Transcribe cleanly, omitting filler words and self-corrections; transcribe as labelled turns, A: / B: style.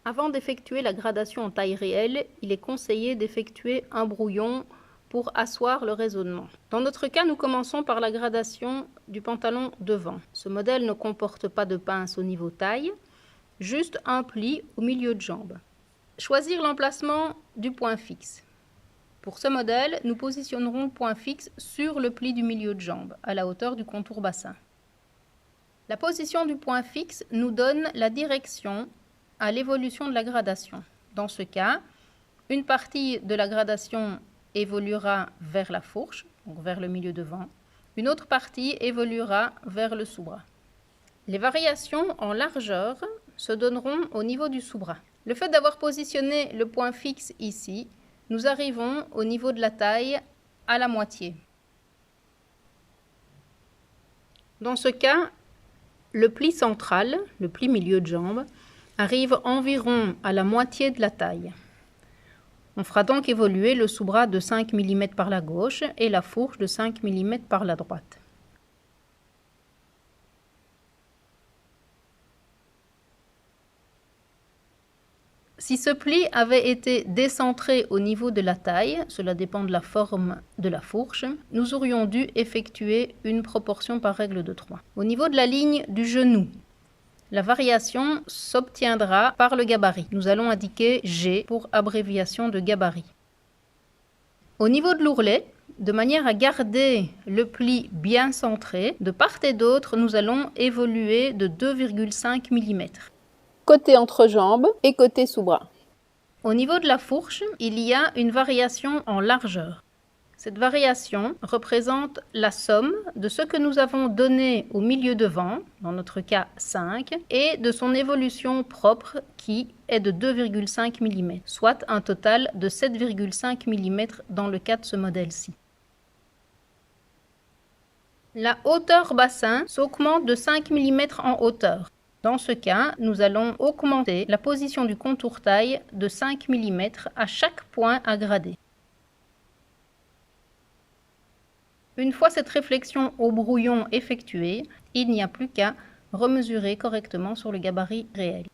A: Avant d'effectuer la gradation en taille réelle, il est conseillé d'effectuer un brouillon pour asseoir le raisonnement. Dans notre cas, nous commençons par la gradation du pantalon devant. Ce modèle ne comporte pas de pince au niveau taille, juste un pli au milieu de jambe. Choisir l'emplacement du point fixe. Pour ce modèle, nous positionnerons le point fixe sur le pli du milieu de jambe, à la hauteur du contour bassin. La position du point fixe nous donne la direction à l'évolution de la gradation. Dans ce cas, une partie de la gradation évoluera vers la fourche, donc vers le milieu devant. Une autre partie évoluera vers le sous-bras. Les variations en largeur se donneront au niveau du sous-bras. Le fait d'avoir positionné le point fixe ici, nous arrivons au niveau de la taille à la moitié. Dans ce cas, le pli central, le pli milieu de jambe, arrive environ à la moitié de la taille. On fera donc évoluer le sous-bras de 5 mm par la gauche et la fourche de 5 mm par la droite. Si ce pli avait été décentré au niveau de la taille, cela dépend de la forme de la fourche, nous aurions dû effectuer une proportion par règle de 3. Au niveau de la ligne du genou, la variation s'obtiendra par le gabarit. Nous allons indiquer G pour abréviation de gabarit. Au niveau de l'ourlet, de manière à garder le pli bien centré, de part et d'autre, nous allons évoluer de 2,5 mm. Côté entrejambe et côté sous-bras. Au niveau de la fourche, il y a une variation en largeur. Cette variation représente la somme de ce que nous avons donné au milieu devant, dans notre cas 5, et de son évolution propre qui est de 2,5 mm, soit un total de 7,5 mm dans le cas de ce modèle-ci. La hauteur bassin s'augmente de 5 mm en hauteur. Dans ce cas, nous allons augmenter la position du contour taille de 5 mm à chaque point à grader. Une fois cette réflexion au brouillon effectuée, il n'y a plus qu'à remesurer correctement sur le gabarit réel.